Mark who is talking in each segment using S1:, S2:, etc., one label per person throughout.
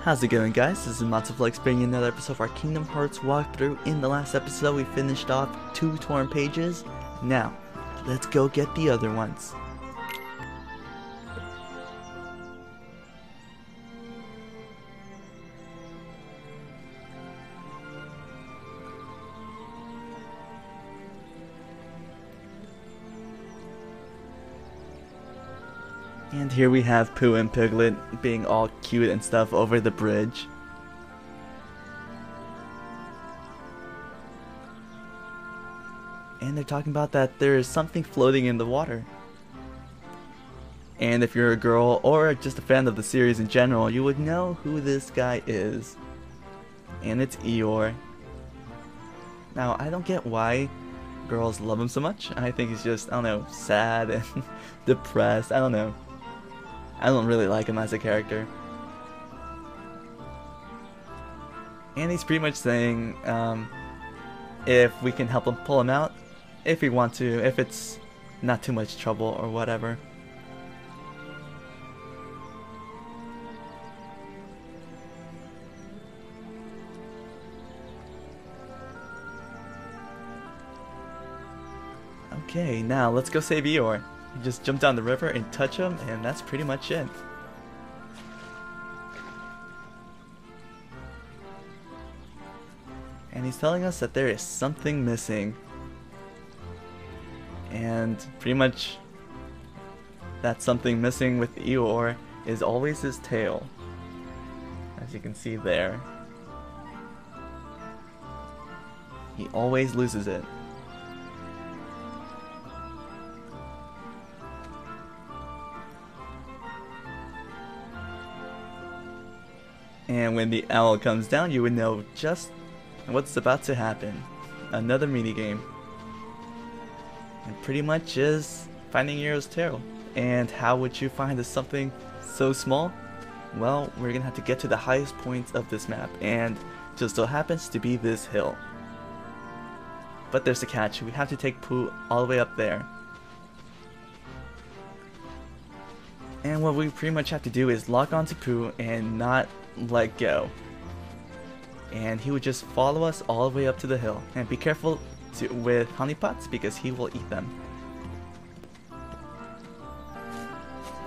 S1: How's it going, guys? This is Matsuflex bringing another episode of our Kingdom Hearts walkthrough. In the last episode we finished off 2 torn pages. Now, let's go get the other ones. And here we have Pooh and Piglet being all cute and stuff over the bridge. And they're talking about that there is something floating in the water. And if you're a girl or just a fan of the series in general, you would know who this guy is. And it's Eeyore. Now, I don't get why girls love him so much. I think he's just, I don't know, sad and depressed. I don't know. I don't really like him as a character. And he's pretty much saying if we can help him pull him out, if we want to, if it's not too much trouble or whatever. Okay, now let's go save Eeyore. Just jump down the river and touch him, and that's pretty much it. And he's telling us that there is something missing. And pretty much that something missing with Eeyore is always his tail, as you can see there. He always loses it. And when the owl comes down, you would know just what's about to happen. Another minigame. And pretty much is finding Eeyore's tail. And how would you find something so small? Well, we're gonna have to get to the highest points of this map, and just so happens to be this hill. But there's a catch, we have to take Pooh all the way up there. And what we pretty much have to do is lock onto Pooh and not let go. And he would just follow us all the way up to the hill. And be careful with honeypots because he will eat them.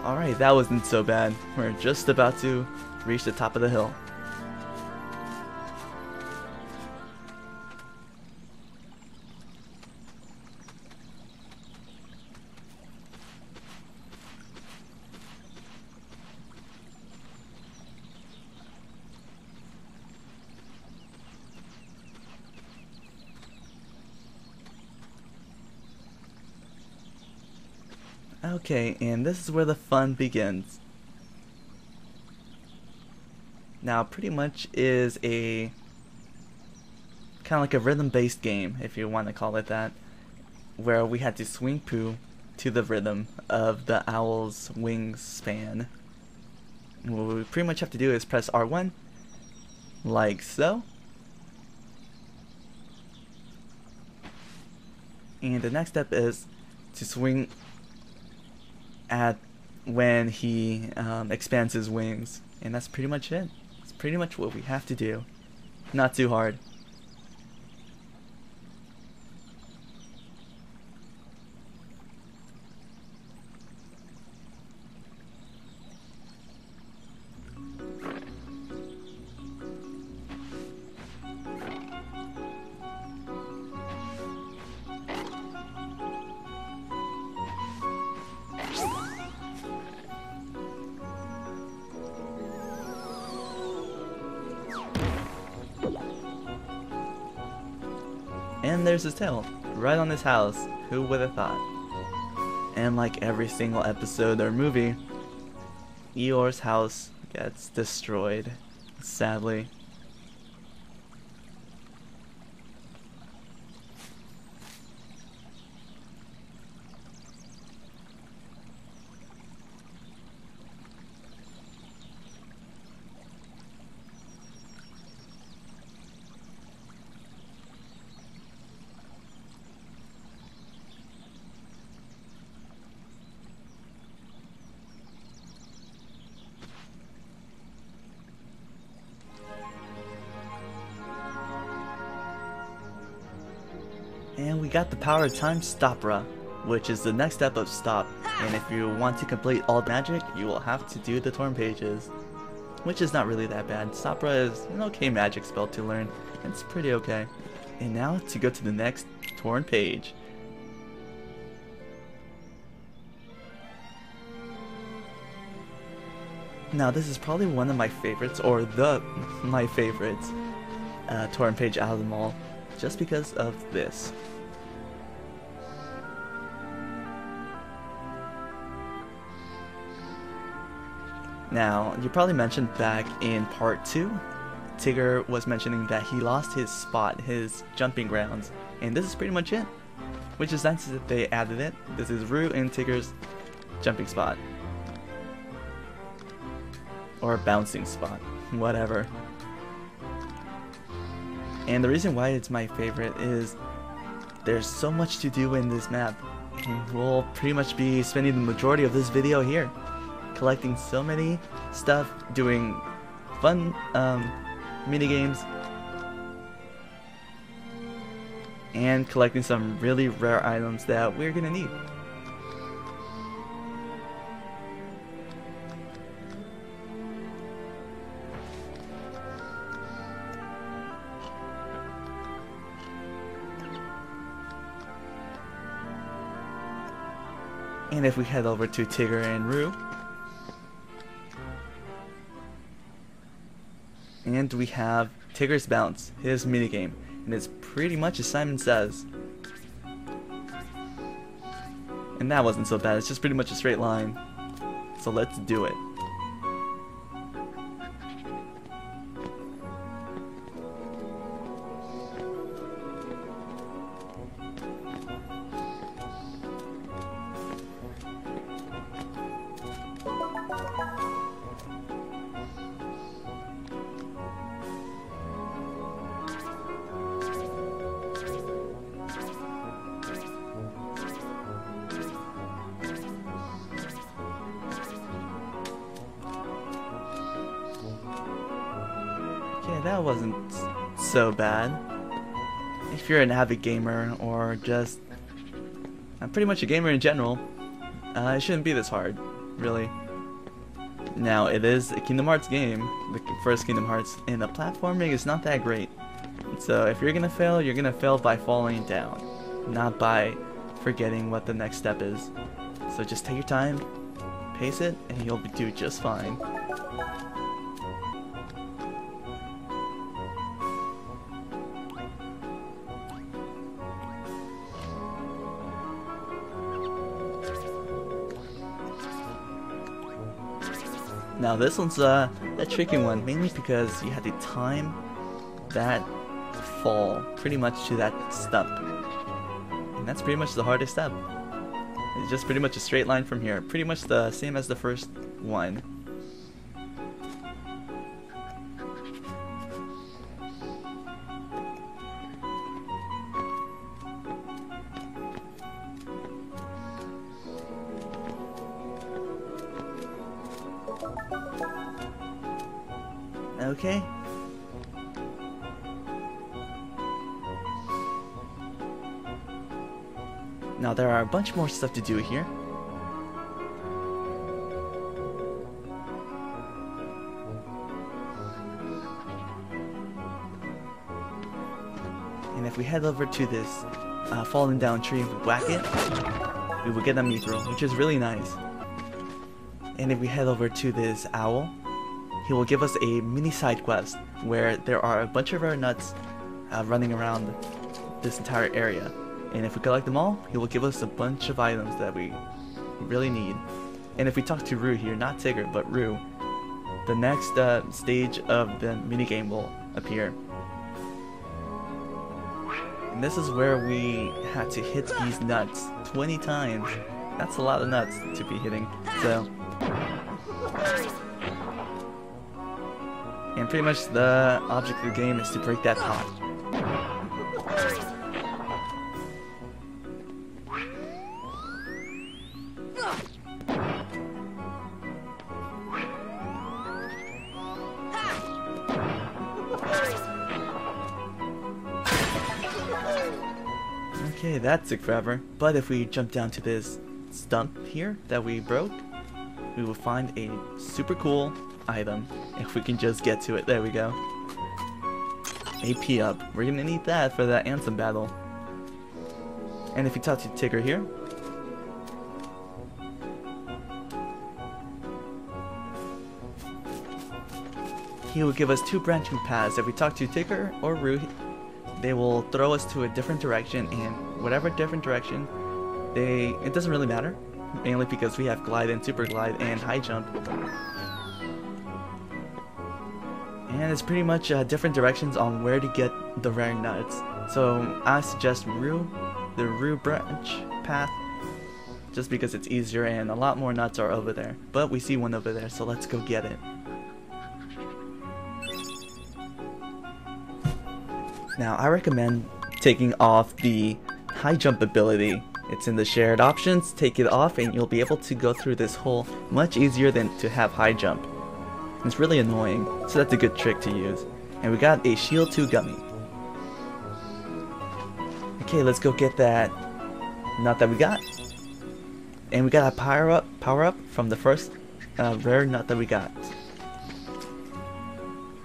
S1: Alright, that wasn't so bad. We're just about to reach the top of the hill. Okay, and this is where the fun begins. Now, pretty much is a kind of like a rhythm-based game, if you want to call it that, where we had to swing Pooh to the rhythm of the owl's wingspan. What we pretty much have to do is press R1, like so. And the next step is to swing at when he expands his wings, and that's pretty much it. It's pretty much what we have to do. Not too hard. And there's his tail, right on his house. Who would have thought? And like every single episode or movie, Eeyore's house gets destroyed, sadly. And we got the power time Stopra, which is the next step of Stop. And if you want to complete all magic, you will have to do the Torn pages, which is not really that bad. Stopra is an okay magic spell to learn. It's pretty okay. And now to go to the next Torn page. Now this is probably one of my favorites, or my favorites Torn page out of them all, just because of this. Now, you probably mentioned back in part 2, Tigger was mentioning that he lost his spot, his jumping grounds, and this is pretty much it. Which is nice that they added it. This is Rue and Tigger's jumping spot. Or bouncing spot, whatever. And the reason why it's my favorite is there's so much to do in this map. And we'll pretty much be spending the majority of this video here, collecting so many stuff, doing fun minigames, and collecting some really rare items that we're gonna need. And if we head over to Tigger and Rue, and we have Tigger's Bounce, his minigame, and it's pretty much as Simon says. And that wasn't so bad, it's just pretty much a straight line. So let's do it. Okay, that wasn't so bad. If you're an avid gamer or just pretty much a gamer in general, it shouldn't be this hard, really. Now, it is a Kingdom Hearts game, the first Kingdom Hearts, and the platforming is not that great. So if you're gonna fail, you're gonna fail by falling down, not by forgetting what the next step is. So just take your time, pace it, and you'll do just fine. Now this one's a tricky one, mainly because you had to time that fall pretty much to that stump. And that's pretty much the hardest step. It's just pretty much a straight line from here, pretty much the same as the first one. Okay. Now there are a bunch more stuff to do here. And if we head over to this fallen down tree and whack it, we will get a mithril, which is really nice. And if we head over to this owl, he will give us a mini side quest where there are a bunch of rare nuts running around this entire area. And if we collect them all, he will give us a bunch of items that we really need. And if we talk to Rue here, not Tigger, but Rue, the next stage of the minigame will appear. And this is where we had to hit these nuts 20 times. That's a lot of nuts to be hitting. So, and pretty much the object of the game is to break that pot. Okay, that took forever. But if we jump down to this stump here that we broke, we will find a super cool item. If we can just get to it. There we go. AP up. We're gonna need that for that Anthem battle. And if you talk to Tigger here, he will give us 2 branching paths. If we talk to Tigger or Roo, they will throw us to a different direction, and whatever different direction, it doesn't really matter, mainly because we have glide and super glide and high jump. And it's pretty much different directions on where to get the rare nuts. So I suggest the Roo branch path, just because it's easier and a lot more nuts are over there. But we see one over there, so let's go get it. Now I recommend taking off the high jump ability. It's in the shared options. Take it off and you'll be able to go through this hole much easier than to have high jump. It's really annoying, so that's a good trick to use. And we got a Shield 2 gummy. Okay, let's go get that nut that we got. And we got a power up from the first rare nut that we got.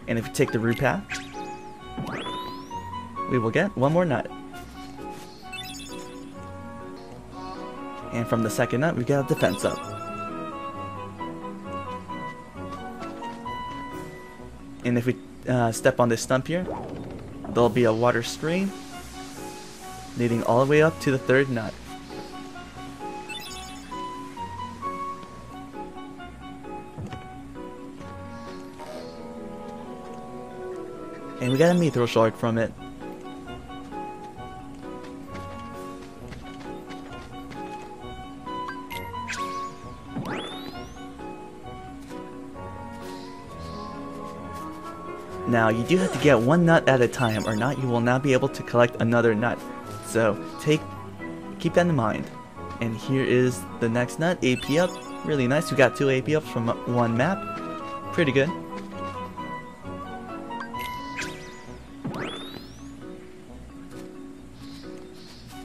S1: And if you take the root path, we will get one more nut. And from the second nut, we got a defense up. And if we step on this stump here, there'll be a water stream leading all the way up to the third nut. And we got a mithril shard from it. Now you do have to get one nut at a time, or not you will not be able to collect another nut. So keep that in mind. And here is the next nut, AP up. Really nice. We got 2 AP ups from one map. Pretty good.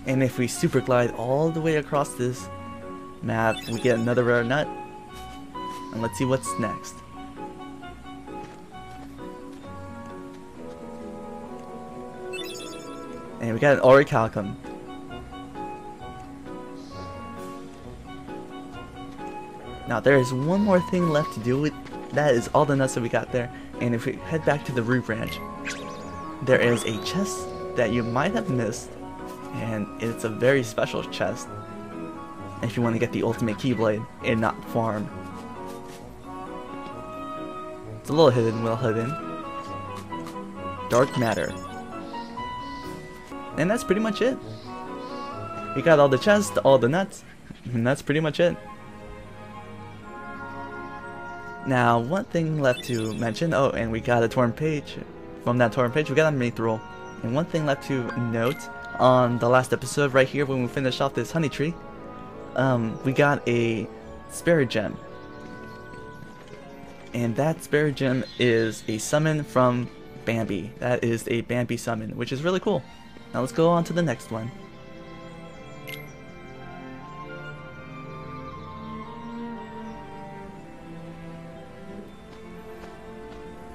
S1: And if we super glide all the way across this map, we get another rare nut. And let's see what's next. And we got an orichalcum. Now there is one more thing left to do with that is all the nuts that we got there. And if we head back to the root branch, there is a chest that you might have missed, and it's a very special chest if you want to get the ultimate keyblade and not farm. It's a little hidden, well hidden. Dark matter. And that's pretty much it. We got all the chests, all the nuts, and that's pretty much it. Now, one thing left to mention, oh, and we got a torn page. From that torn page, we got a mithril. And one thing left to note, on the last episode right here when we finished off this honey tree, we got a spirit gem. And that spirit gem is a summon from Bambi. That is a Bambi summon, which is really cool. Now let's go on to the next one.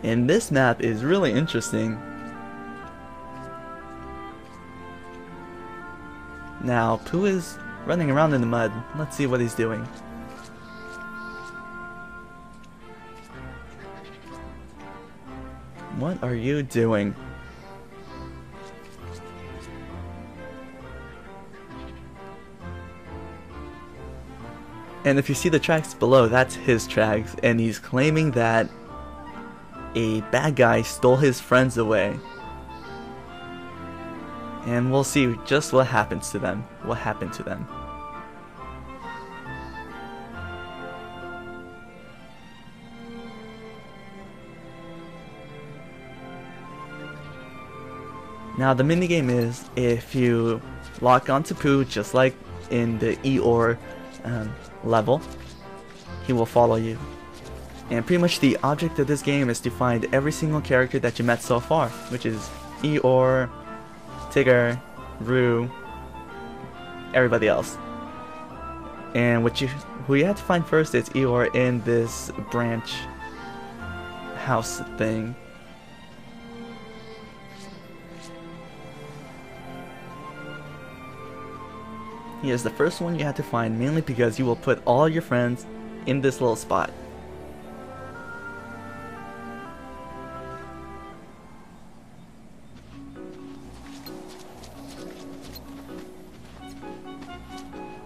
S1: And this map is really interesting. Now, Pooh is running around in the mud. Let's see what he's doing. What are you doing? And if you see the tracks below, that's his tracks, and he's claiming that a bad guy stole his friends away. And we'll see just what happens to them. What happened to them. Now the minigame is, if you lock onto Pooh, just like in the Eeyore level, he will follow you. And pretty much the object of this game is to find every single character that you met so far, which is Eeyore, Tigger, Roo, everybody else. And who you have to find first is Eeyore in this branch house thing. He is the first one you have to find, mainly because you will put all your friends in this little spot.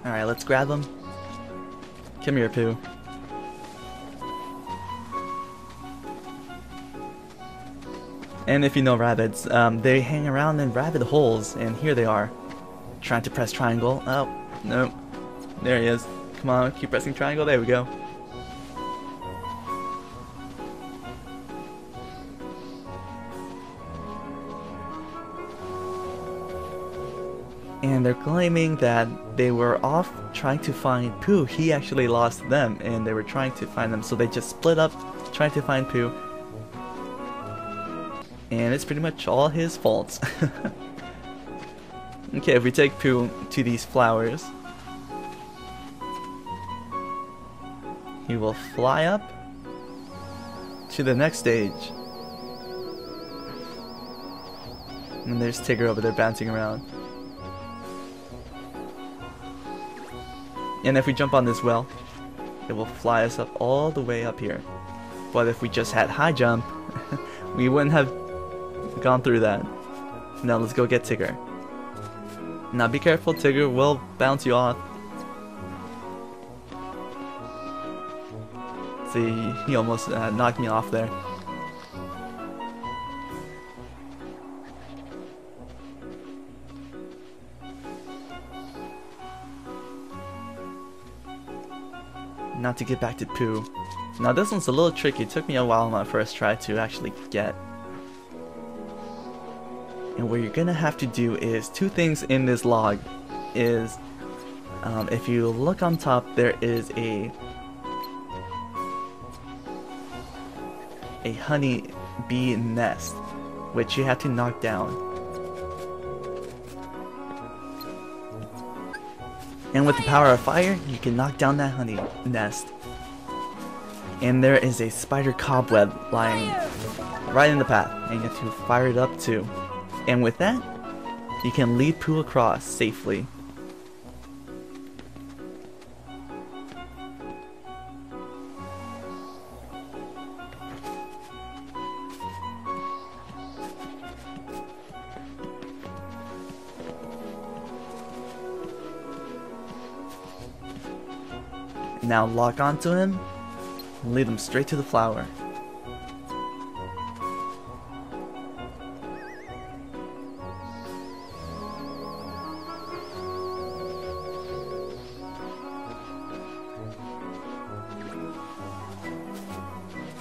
S1: Alright, let's grab him. Come here, Pooh. And if you know rabbits, they hang around in rabbit holes, and here they are. Trying to press triangle. Oh, no. There he is. Come on, keep pressing triangle. There we go. And they're claiming that they were off trying to find Pooh. He actually lost them, and they were trying to find them, so they just split up trying to find Pooh. And it's pretty much all his fault. Okay, if we take Pooh to these flowers, he will fly up to the next stage. And there's Tigger over there bouncing around. And if we jump on this well, it will fly us up all the way up here. But if we just had high jump, we wouldn't have gone through that. Now let's go get Tigger. Now be careful, Tigger will bounce you off. See, he almost knocked me off there. Now to get back to Pooh. Now this one's a little tricky. It took me a while on my first try to actually get. And what you're gonna have to do is two things in this log. Is if you look on top, there is a honey bee nest, which you have to knock down. And with the power of fire, you can knock down that honey nest. And there is a spider cobweb lying right in the path, and you have to fire it up too. And with that, you can lead Pooh across safely. Now lock onto him and lead him straight to the flower.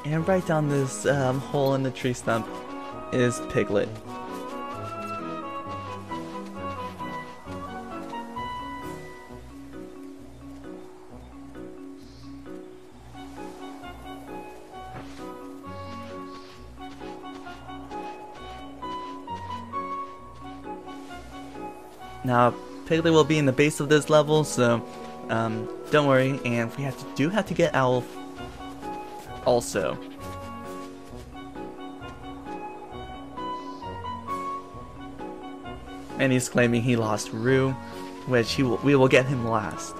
S1: And right down this hole in the tree stump is Piglet. Now, Piglet will be in the base of this level, so don't worry. And we do have to get Owl also. And he's claiming he lost Roo, which we will get him last.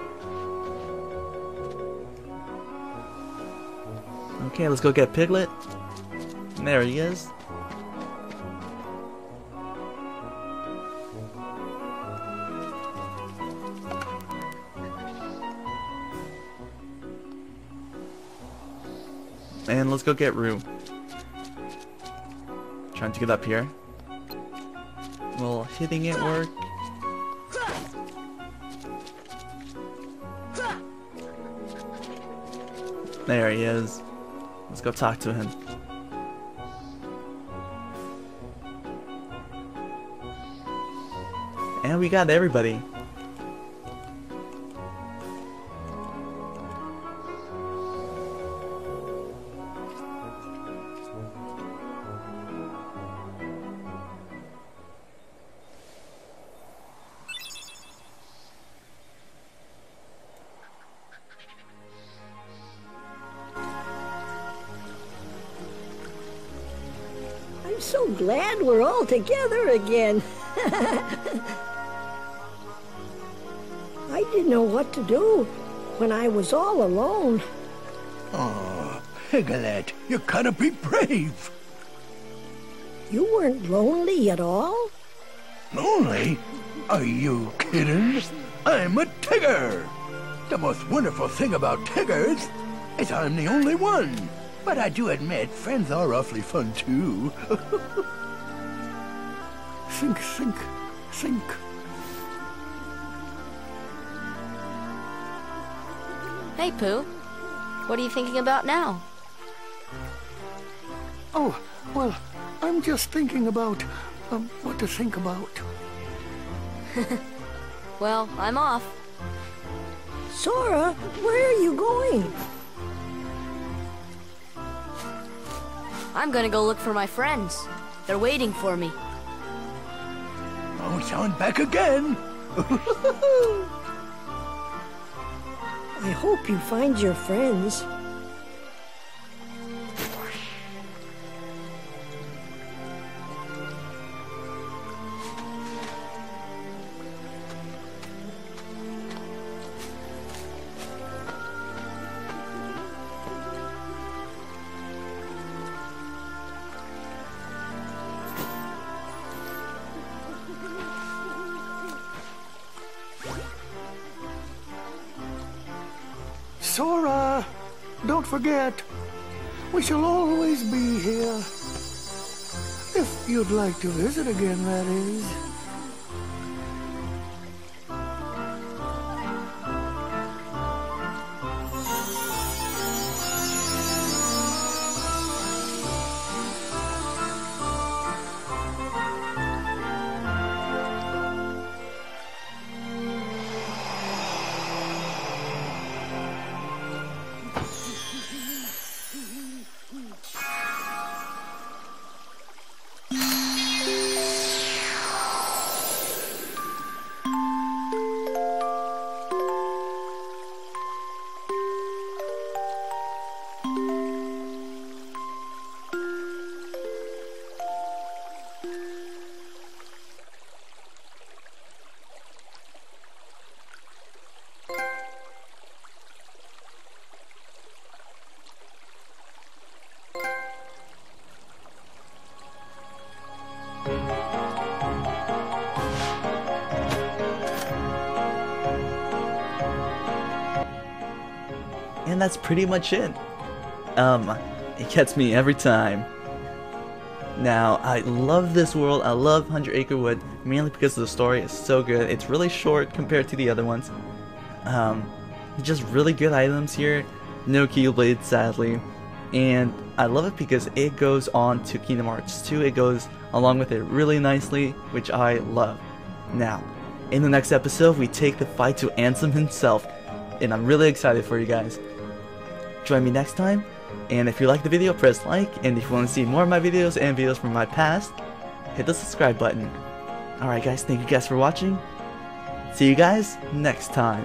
S1: Okay, let's go get Piglet. There he is. And let's go get Roo. Trying to get up here. Will hitting it work? There he is. Let's go talk to him. And we got everybody.
S2: I'm so glad we're all together again. I didn't know what to do when I was all alone.
S3: Oh, Piglet, you gotta be brave.
S2: You weren't lonely at all?
S3: Lonely? Are you kidding? I'm a Tigger. The most wonderful thing about Tiggers is I'm the only one. But I do admit, friends are awfully fun too. Sink, sink, sink.
S4: Hey, Pooh. What are you thinking about now?
S3: Oh, well, I'm just thinking about, what to think about.
S4: Well, I'm off.
S2: Sora, where are you going?
S4: I'm gonna go look for my friends. They're waiting for me.
S3: Oh, Sean back again.
S2: I hope you find your friends.
S3: Sora, don't forget, we shall always be here. If you'd like to visit again, that is.
S1: And that's pretty much it. It gets me every time. Now, I love this world. I love 100 Acre Wood, mainly because the story is so good. It's really short compared to the other ones. Just really good items here. No Keyblade, sadly. And I love it because it goes on to Kingdom Hearts 2. It goes along with it really nicely, which I love. Now, in the next episode, we take the fight to Ansem himself. And I'm really excited for you guys. Join me next time. And if you like the video, press like. And if you want to see more of my videos and videos from my past, hit the subscribe button. Alright guys, thank you guys for watching. See you guys next time.